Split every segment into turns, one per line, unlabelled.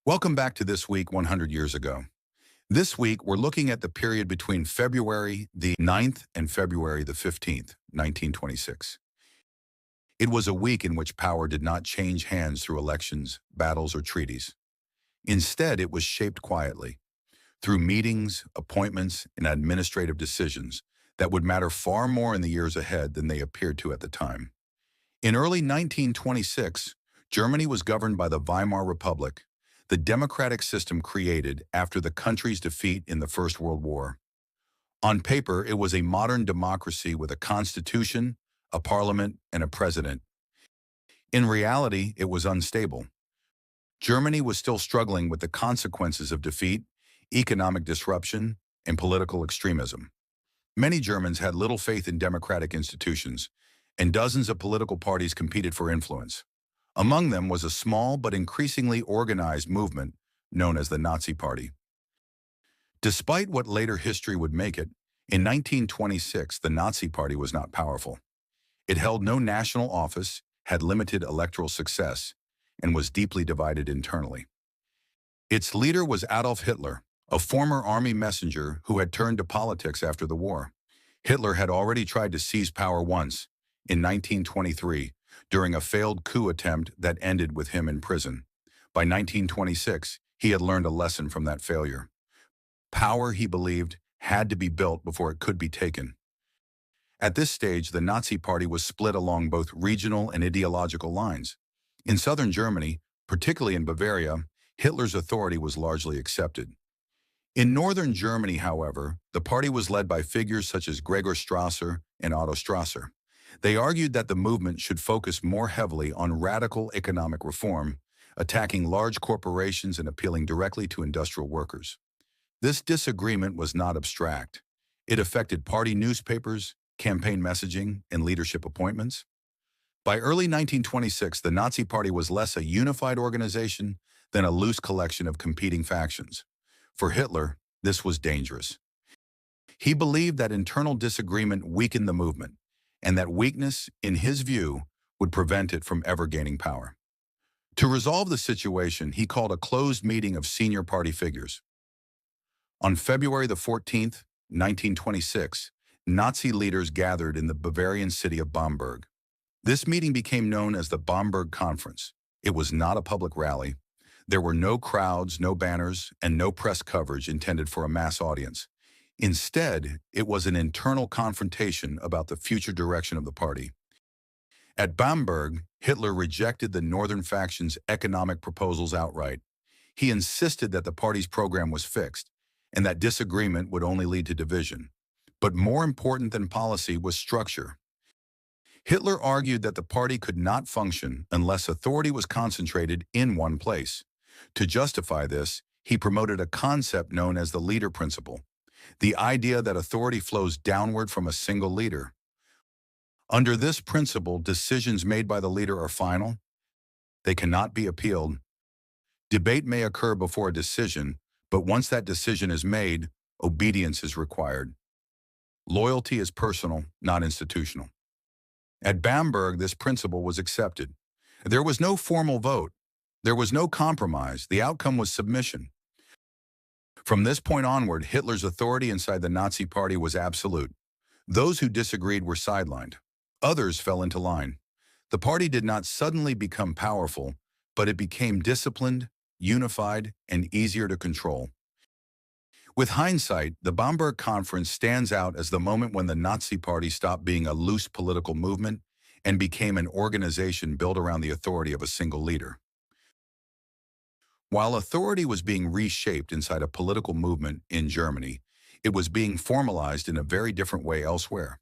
Welcome back to This Week 100 Years Ago. This week, we're looking at the period between February the 9th and February the 15th, 1926. It was a week in which power did not change hands through elections, battles, or treaties. Instead, it was shaped quietly, through meetings, appointments, and administrative decisions that would matter far more in the years ahead than they appeared to at the time. In early 1926, Germany was governed by the Weimar Republic, the democratic system created after the country's defeat in the First World War. On paper, it was a modern democracy with a constitution, a parliament, and a president. In reality, it was unstable. Germany was still struggling with the consequences of defeat, economic disruption, and political extremism. Many Germans had little faith in democratic institutions, and dozens of political parties competed for influence. Among them was a small but increasingly organized movement known as the Nazi Party. Despite what later history would make it, in 1926 the Nazi Party was not powerful. It held no national office, had limited electoral success, and was deeply divided internally. Its leader was Adolf Hitler, a former army messenger who had turned to politics after the war. Hitler had already tried to seize power once, in 1923, during a failed coup attempt that ended with him in prison. By 1926, he had learned a lesson from that failure. Power, he believed, had to be built before it could be taken. At this stage, the Nazi Party was split along both regional and ideological lines. In southern Germany, particularly in Bavaria, Hitler's authority was largely accepted. In northern Germany, however, the party was led by figures such as Gregor Strasser and Otto Strasser. They argued that the movement should focus more heavily on radical economic reform, attacking large corporations and appealing directly to industrial workers. This disagreement was not abstract. It affected party newspapers, campaign messaging, and leadership appointments. By early 1926, the Nazi Party was less a unified organization than a loose collection of competing factions. For Hitler, this was dangerous. He believed that internal disagreement weakened the movement, and that weakness, in his view, would prevent it from ever gaining power. To resolve the situation, he called a closed meeting of senior party figures. On February the 14th, 1926, Nazi leaders gathered in the Bavarian city of Bamberg. This meeting became known as the Bamberg Conference. It was not a public rally. There were no crowds, no banners, and no press coverage intended for a mass audience. Instead, it was an internal confrontation about the future direction of the party. At Bamberg, Hitler rejected the northern faction's economic proposals outright. He insisted that the party's program was fixed, and that disagreement would only lead to division. But more important than policy was structure. Hitler argued that the party could not function unless authority was concentrated in one place. To justify this, he promoted a concept known as the leader principle, the idea that authority flows downward from a single leader. Under this principle, decisions made by the leader are final. They cannot be appealed. Debate may occur before a decision, but once that decision is made, obedience is required. Loyalty is personal, not institutional. At Bamberg, this principle was accepted. There was no formal vote. There was no compromise. The outcome was submission. From this point onward, Hitler's authority inside the Nazi Party was absolute. Those who disagreed were sidelined. Others fell into line. The party did not suddenly become powerful, but it became disciplined, unified, and easier to control. With hindsight, the Bamberg Conference stands out as the moment when the Nazi Party stopped being a loose political movement and became an organization built around the authority of a single leader. While authority was being reshaped inside a political movement in Germany, it was being formalized in a very different way elsewhere.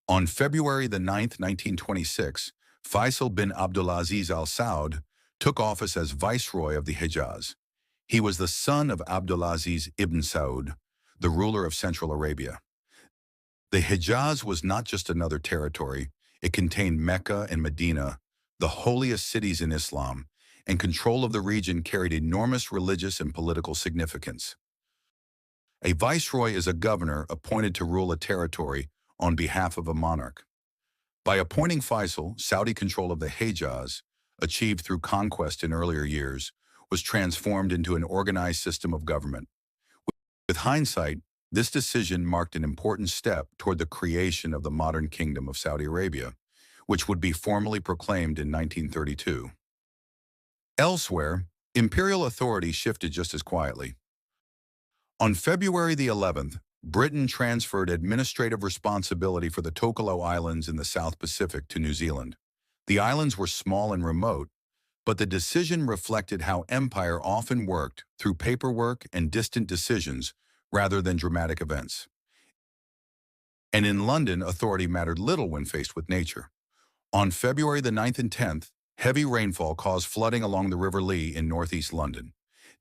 On February the 9th, 1926, Faisal bin Abdulaziz Al Saud took office as Viceroy of the Hejaz. He was the son of Abdulaziz ibn Saud, the ruler of Central Arabia. The Hejaz was not just another territory. It contained Mecca and Medina, the holiest cities in Islam, and control of the region carried enormous religious and political significance. A viceroy is a governor appointed to rule a territory on behalf of a monarch. By appointing Faisal, Saudi control of the Hejaz, achieved through conquest in earlier years, was transformed into an organized system of government. With hindsight, this decision marked an important step toward the creation of the modern Kingdom of Saudi Arabia, which would be formally proclaimed in 1932. Elsewhere, imperial authority shifted just as quietly. On February the 11th, Britain transferred administrative responsibility for the Tokelau Islands in the South Pacific to New Zealand. The islands were small and remote, but the decision reflected how empire often worked through paperwork and distant decisions rather than dramatic events. And in London, authority mattered little when faced with nature. On February the 9th and 10th, heavy rainfall caused flooding along the River Lea in northeast London.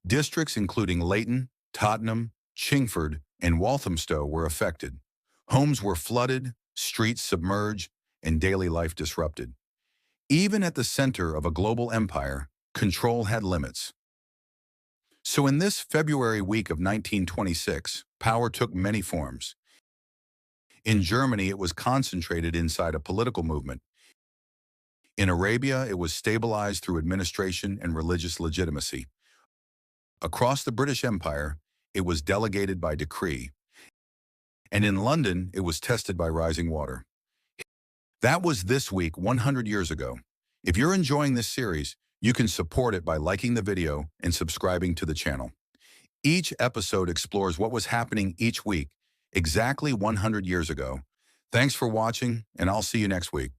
Districts including Leighton, Tottenham, Chingford, and Walthamstow were affected. Homes were flooded, streets submerged, and daily life disrupted. Even at the center of a global empire, control had limits. So in this February week of 1926, power took many forms. In Germany, it was concentrated inside a political movement. In Arabia, it was stabilized through administration and religious legitimacy. Across the British Empire, it was delegated by decree. And in London, it was tested by rising water. That was this week 100 years ago. If you're enjoying this series, you can support it by liking the video and subscribing to the channel. Each episode explores what was happening each week, exactly 100 years ago. Thanks for watching, and I'll see you next week.